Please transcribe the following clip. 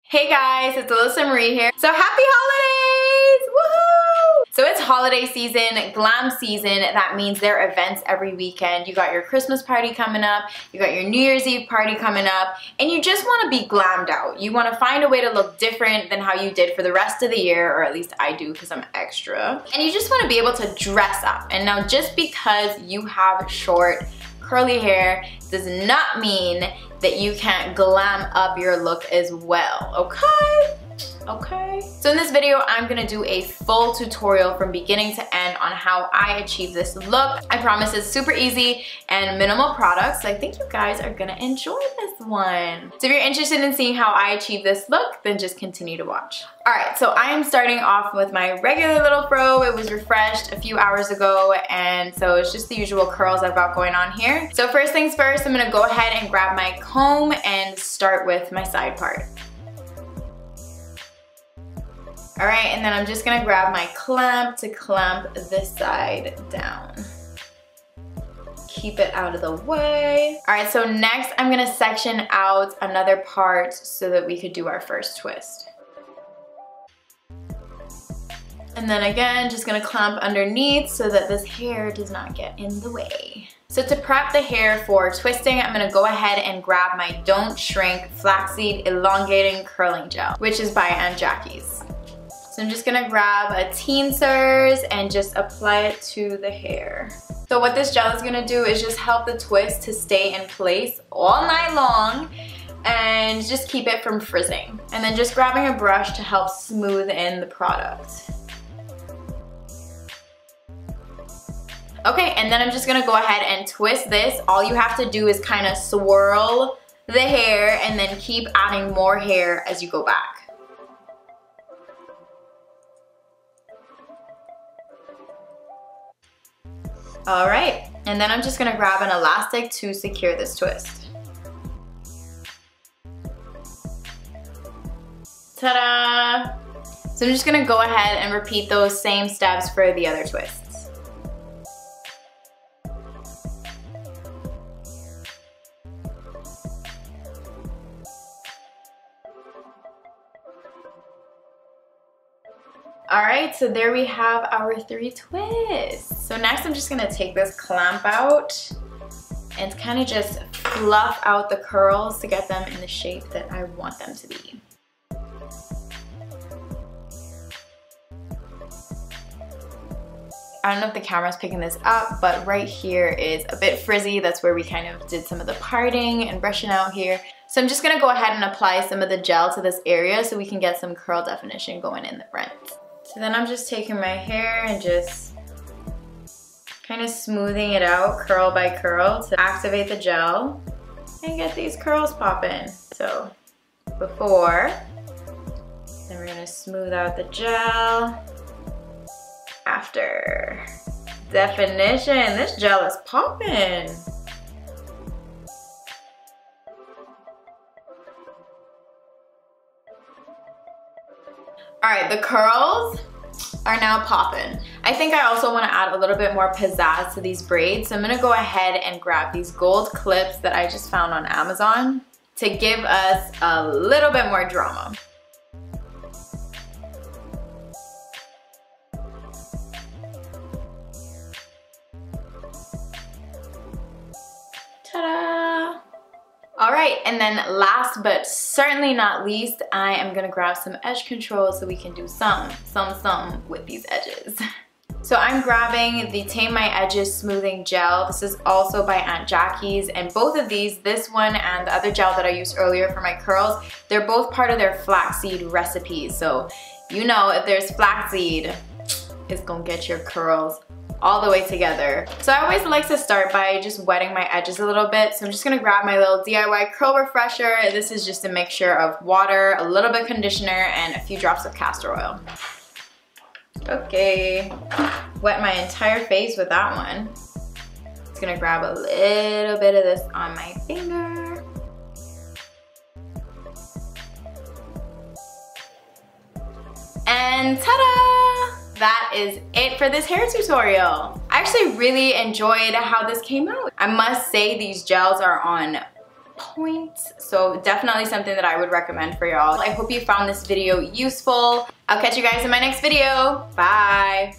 Hey guys, it's Alyssa Marie here. So happy holidays! Woohoo! So it's holiday season, glam season. That means there are events every weekend. You got your Christmas party coming up, you got your New Year's Eve party coming up, and you just want to be glammed out. You want to find a way to look different than how you did for the rest of the year, or at least I do because I'm extra. And you just want to be able to dress up. And now just because you have short, curly hair does not mean that you can't glam up your look as well, okay? Okay. So in this video, I'm gonna do a full tutorial from beginning to end on how I achieve this look. I promise it's super easy and minimal products, so I think you guys are gonna enjoy this one. So if you're interested in seeing how I achieve this look, then just continue to watch. All right, so I am starting off with my regular little fro. It was refreshed a few hours ago, and so it's just the usual curls I've got going on here. So first things first, I'm gonna go ahead and grab my comb and start with my side part. All right, and then I'm just gonna grab my clamp to clamp this side down. Keep it out of the way. All right, so next I'm gonna section out another part so that we could do our first twist. And then again, just gonna clamp underneath so that this hair does not get in the way. So to prep the hair for twisting, I'm gonna go ahead and grab my Don't Shrink Flaxseed Elongating Curling Gel, which is by Aunt Jackie's. So I'm just gonna grab a teensers and just apply it to the hair. So what this gel is gonna do is just help the twist to stay in place all night long and just keep it from frizzing. And then just grabbing a brush to help smooth in the product. Okay, and then I'm just gonna go ahead and twist this. All you have to do is kind of swirl the hair and then keep adding more hair as you go back. All right, and then I'm just gonna grab an elastic to secure this twist. Ta-da! So I'm just gonna go ahead and repeat those same steps for the other twists. All right, so there we have our 3 twists. So next I'm just gonna take this clamp out and kind of just fluff out the curls to get them in the shape that I want them to be. I don't know if the camera's picking this up, but right here is a bit frizzy. That's where we kind of did some of the parting and brushing out here. So I'm just gonna go ahead and apply some of the gel to this area so we can get some curl definition going in the front. So then I'm just taking my hair and just kind of smoothing it out curl by curl to activate the gel and get these curls popping. So before, then we're gonna smooth out the gel. After. Definition, this gel is popping. All right, the curls are now popping. I think I also want to add a little bit more pizzazz to these braids. So I'm gonna go ahead and grab these gold clips that I just found on Amazon to give us a little bit more drama. Ta-da! All right, and then last but certainly not least, I am gonna grab some edge control so we can do some with these edges. So I'm grabbing the Tame My Edges Smoothing Gel. This is also by Aunt Jackie's, and both of these, this one and the other gel that I used earlier for my curls, they're both part of their flaxseed recipes. So you know if there's flaxseed, it's gonna get your curls all the way together. So I always like to start by just wetting my edges a little bit. So I'm just gonna grab my little DIY curl refresher. This is just a mixture of water, a little bit of conditioner, and a few drops of castor oil. Okay, wet my entire face with that one. Just gonna grab a little bit of this on my finger. And ta-da! That is it for this hair tutorial. I actually really enjoyed how this came out. I must say these gels are on points. So definitely something that I would recommend for y'all. I hope you found this video useful. I'll catch you guys in my next video. Bye.